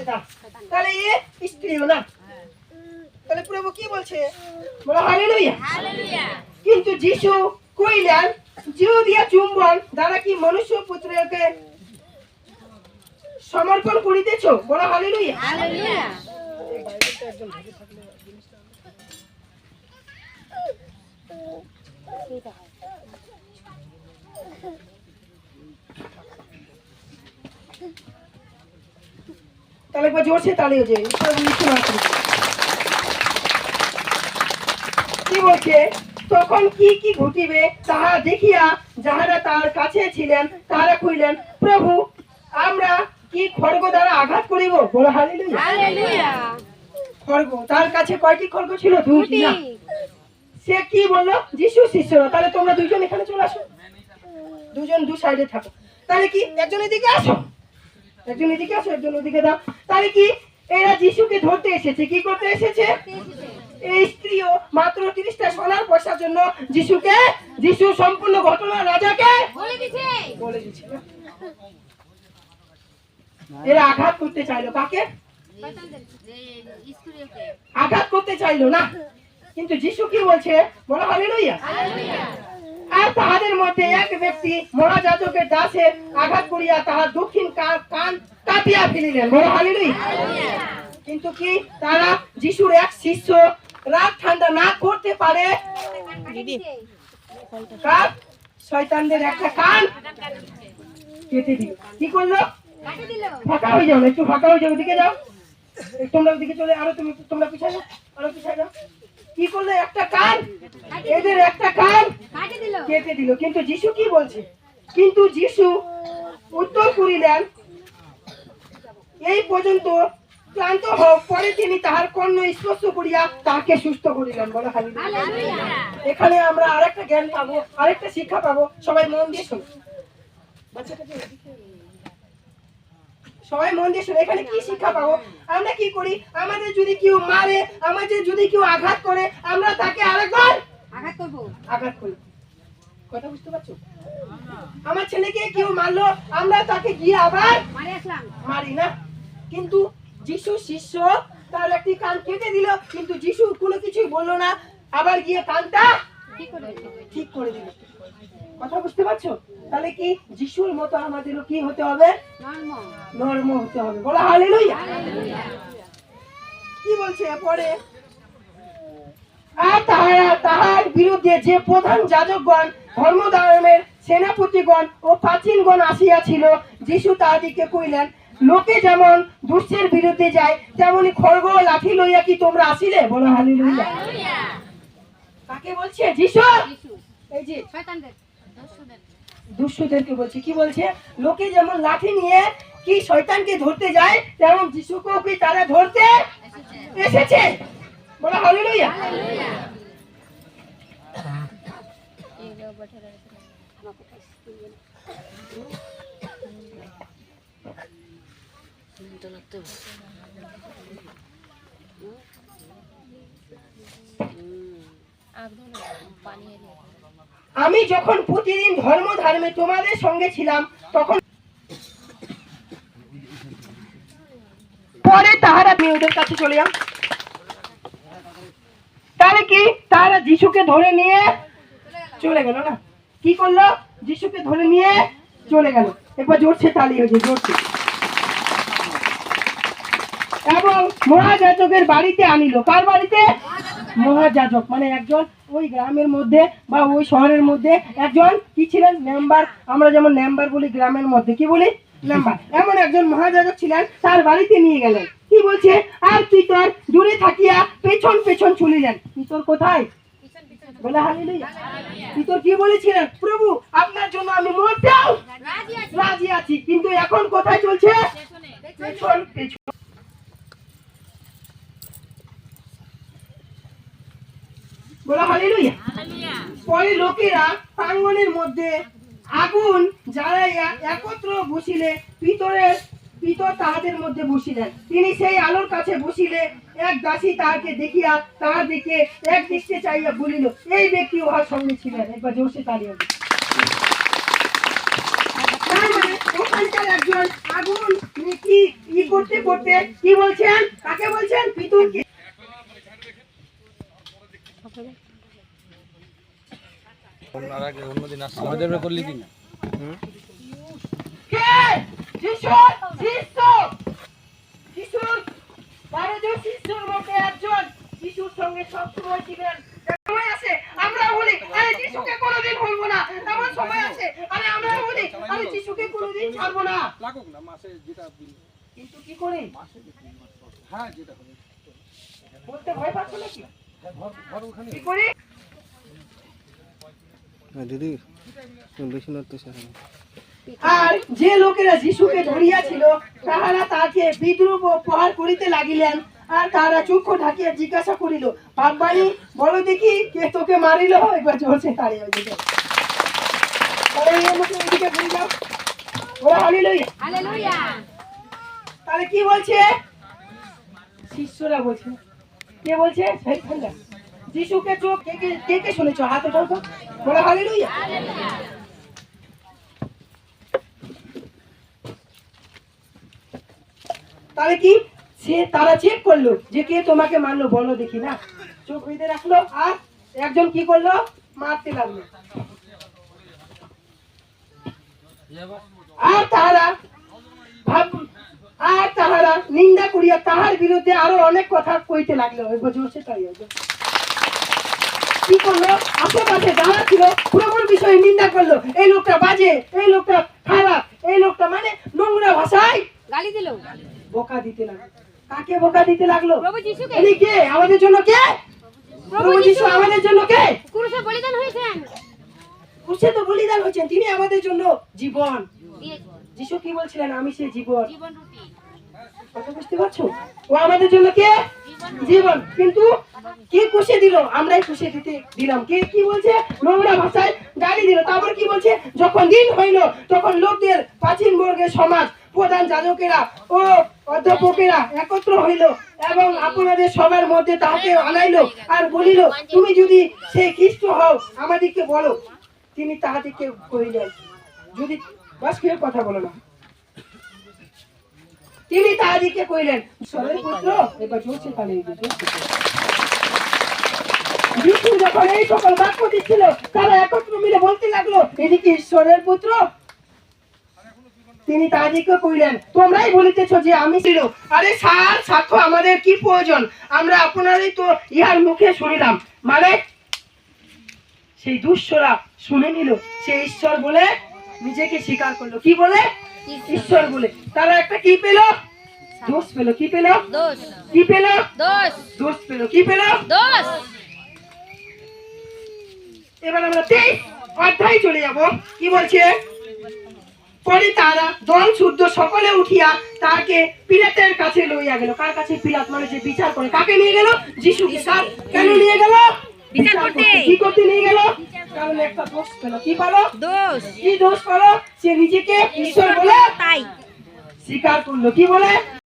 শয়তান, তাহলে এ স্ত্রীও না। তাহলে প্রভু কি বলছে? বলো হালেলুয়া। কিন্তু যিশু কইলেন, জিউ দিয়া চুম্বন দ্বারা কি মনুষ্য পুত্রকে সমর্পণ করিতেছ? বলো হালেলুয়া। তাহলে একবার জোরসে তালি হয়ে যায়। কি বলছে? তখন কি কি ঘটিবে তাহা দেখিয়া যাহারা তার কাছে ছিলেন তাহারা কইলেন, প্রভু আমরা কি খড়গ দ্বারা আঘাত করিব? বলো হালেলুয়া। খড়গ, তার কাছে কয়টি খড়গ ছিল? দুটি। সে কি বললো? যিশু শিষ্যরা, তাহলে তোমরা দুইজন এখানে চলে আসো, দুজন দু সাইডে থাকো। তাহলে কি একজন এদিকে আসো, একজন এদিকে আসো, একজন ওদিকে দাও। তাহলে কি এরা যিশুকে ধরতে এসেছে? কি করতে এসেছে? এই স্ত্রীও মাত্র 30টা সোনার পয়সার জন্য যিশু সম্পূর্ণ ঘটনা রাজাকে বলে দিচ্ছে। এরা আঘাত করতে চাইলো কাকে? আঘাত করতে চাইলো না, কিন্তু যিশু কি বলছে? বলো হালেলুয়া। আর তাহাদের মধ্যে এক ব্যক্তি মহাযাজকের দাসে আঘাত করিয়া তাহার দক্ষিণ কান কাটিয়া ফেলিলেন। বলো হালেলুয়া। কিন্তু কি তারা যিশুর এক শিষ্য রাত ঠান্ডা না করতে পারে শয়তানদের একটা কান কেটে দিল। কি করলো? ফাঁকা হয়ে যাও, একটু ফাঁকা হয়ে যাও, ওদিকে যাও, তোমরা ওদিকে চলে, আরো তোমরা পিছায় যাও, আরো পিছায় যাও। কি করলো? একটা কান, এদের একটা কান কেটে দিল। কিন্তু যিশু কি বলছে? কিন্তু যিশু উত্তর করিলেন, এই পর্যন্ত ক্লান্ত হোক, পরে তিনি তাহার কর্ণ স্পর্শ করিয়া তাহাকে সুস্থ করিলেন। বলো হালেলুয়া। এখানে আমরা আরেকটা জ্ঞান পাবো, আরেকটা শিক্ষা পাবো। সবাই মন দিয়ে শোনো, সবাই মন দিয়ে শোনো। এখানে কি শিক্ষা পাবো? আমরা কি করি? আমাদের যদি কেউ মারে, আমাদের যদি কেউ আঘাত করে, আমরা তাকে আরেকবার আঘাত করি। কথা বুঝতে পারছো? আমার ছেলেকে কেউ মারলো, আমরা তাকে গিয়ে আবার মারি না। কিন্তু যিশু শিষ্য, তার একটি কান কেটে দিল, কিন্তু যিশু কোনো কিছুই বললো না, আবার গিয়ে কানটা ঠিক করে দিল। কথা বুঝতে পারছো? তাহলে কি যিশুর মতো আমাদেরও কি হতে হবে? নরম হতে হবে। বলো হালেলুয়া। কি বলছে পরে? আর তাহার বিরুদ্ধে যে প্রধান যাজকগণ, ধর্মধর্মের সেনাপতিগণ ও প্রাচীনগণ আসিয়াছিল, যিশু তাহাদিকে কইলেন, লোকে যেমন দুষ্টের বিরুদ্ধে যায়, তেমনি খড়গ লাঠি লইয়া কি তোমরা আসিলে? বলো হালেলুয়া। কাকে বলছে? যিশু। এই যে দুষ্টদেরকে বলছে। কি বলছে? লোকে যেমন লাঠি নিয়ে কি শয়তানকে ধরতে যায়, তেমন যিশুকেও কি তারা ধরতে এসেছে। বলো হালেলুয়া। আমি যখন প্রতিদিন ধর্মে তোমাদের সঙ্গে ছিলাম, তখন পরে তাহারা ওদের কাছে চলে যাও। তাহলে কি তারা যিশুকে ধরে নিয়ে চলে গেল না? কি করলো? যিশুকে ধরে নিয়ে চলে গেল। একবার জোরছে তালি হয়েছে, জোরছে। এবং মহাযাজকের বাড়িতে আনিল। কার বাড়িতে? মহাযাজক, মানে একজন ওই গ্রামের মধ্যে বা ওই শহরের মধ্যে একজন কি ছিলেন? মেম্বার। আমরা যেমন মেম্বার বলি গ্রামের মধ্যে, কি বলি? মেম্বার। এমন একজন মহাযাজক ছিলেন, তার বাড়িতে নিয়ে গেলেন। কি বলছে? আর পিতর দূরে থাকিয়া পেছন পেছন চলিলেন। পিতর কোথায়? বলে হালেলুয়া। পিতর কি বলেছিলেন? প্রভু আপনার জন্য আমি মরতেও রাজি আছি, কিন্তু এখন কোথায় চলছে? পেছন পেছন। বলা হালেলুয়া। পরে লোকেরা প্রাঙ্গণের মধ্যে আগুন জ্বালাইয়া একত্র বসিলে পিতর তাহাদের মধ্যে বসিলেন। তিনি সেই আলোর কাছে বসিলে এক দাসী তাহাকে দেখিয়া তাহার দিকে এক দৃষ্টে চাইয়া বলিল, এই ব্যক্তি উহার সঙ্গে ছিলেন। একবার জোরসে তালি হবে। ওখানকার একজন আগুন কি কি করতে করতে কি বলছেন, কাকে বলছেন? পিতরকে। আমাদের করলি কিনা কে? যিশু, যিশু, যিশুর 12 জন শিষ্যর মধ্যে একজন, যিশুর সঙ্গে সবসময় ছিলেন। সময় আছে আমরা বলি আরে যিশুকে কোনোদিন ভুলবো না, এমন সময় আছে আরে আমরা বলি আরে যিশুকে কোনোদিন ছাড়বো না। লাগুক না মাসে যেটা কিন্তু কি করি? হ্যাঁ যেটা হবে বলতে ভয় পাচ্ছ নাকি? ঘর ওখানে কি করি? দিদি বেশি নড়তে আর যে লোকেরা যিশুকে ধরিয়াছিল তাহারা তাকে বিদ্রুপ ও প্রহার করিতে লাগিলেন। আর তারা চক্ষু ঢাকিয়া জিজ্ঞাসা করিল, বাপবাড়ি বলো দেখি কে তোকে মারিল? একবার জোরসে তাড়ি হয়ে যেত। তাহলে কি বলছে? শিষ্যরা বলছে। কে বলছে? যিশুকে চোখ কে কে শুনেছ? হাতে ধরো তো, বলো হালেলুয়া। তাহলে কি তারা চেক করলো যে কে তোমাকে মারলো, বলো দেখি না। চোখ বেঁধে রাখলো আর একজন কি করলো? মারতে লাগলো। আর তাহারা নিন্দা করিয়া তাহার বিরুদ্ধে আরো অনেক কথা কইতে লাগলো। কি করলো? আশেপাশে যারা ছিল প্রভুর বিষয়ে নিন্দা করলো, এই লোকটা বাজে, এই লোকটা খারাপ, এই লোকটা মানে নোংরা ভাষায় গালি দিল, বোকা দিতে লাগলো। কাকে বোকা দিতে লাগলো? প্রভু যিশুকে। ইনি কে? আমাদের জন্য কে? প্রভু যিশু আমাদের জন্য কে? ক্রুশে বলিদান হয়েছেন। ক্রুশে তো বলিদান হয়েছেন, তিনি আমাদের জন্য জীবন। দিয়েছেন যিশু কি বলছিলেন? আমি সেই জীবন। জীবন রুটি। কথা বুঝতে পারছো? ও আমাদের জন্য কে? জীবন। কিন্তু কে কষে দিল? আমরাই কষে দিতে দিলাম। কে কি বলছে? নোংরা ভাষায় গালি দিল। তারপর কি বলছে? যখন দিন হইল তখন লোকদের প্রাচীন বর্গের সমাজ, প্রধান যাজকেরা ও অধ্যাপকেরা একত্র হইল এবং আপনাদের সবার মধ্যে তাহাকে আনাইল আর বলিল, তুমি যদি সেই খ্রিস্ট হও আমাদেরকে বলো। তিনি তাহাদেরকে কহিলেন, যদি বাস ফের কথা বলো না। তিনি তাহাদিকে কইলেন, ঈশ্বরের পুত্র। এবার জোরসে তালি দিতে। যিশু যখন এই সকল বাক্য দিচ্ছিল তারা একত্র মিলে বলতে লাগলো, ইনি কি ঈশ্বরের পুত্র? তিনি তাহাদিকে কইলেন, তোমরাই বলিতেছ যে আমি ছিল। আরে সার সাক্ষ্য আমাদের কি প্রয়োজন? আমরা আপনারই তো ইহার মুখে শুনিলাম। মানে সেই দুষ্টরা শুনে নিল সে ঈশ্বর বলে নিজেকে স্বীকার করলো। কি বলে? ঈশ্বর বলে। তারা একটা কি পেল? দোষ পেল। কি পেল? দোষ। কি পেল? দোষ। দোষ পেল। কি পেল? দোষ। এবার আমরা 23 অধ্যায় চলে যাব। কি বলছে? পরে তারা দল শুদ্ধ সকলে উঠিয়া তাকে পিলাতের কাছে লইয়া গেল। কার কাছে? পিলাত মানে যে বিচার করে। কাকে নিয়ে গেল? যিশুকে। কার কেন নিয়ে গেল? বিচার করতে। কি করতে নিয়ে গেল? কারণ একটা দোষ পেল। কি পেল? দোষ। কি দোষ পেল? সে নিজেকে ঈশ্বর বলে তাই স্বীকার করলো। কি বলে?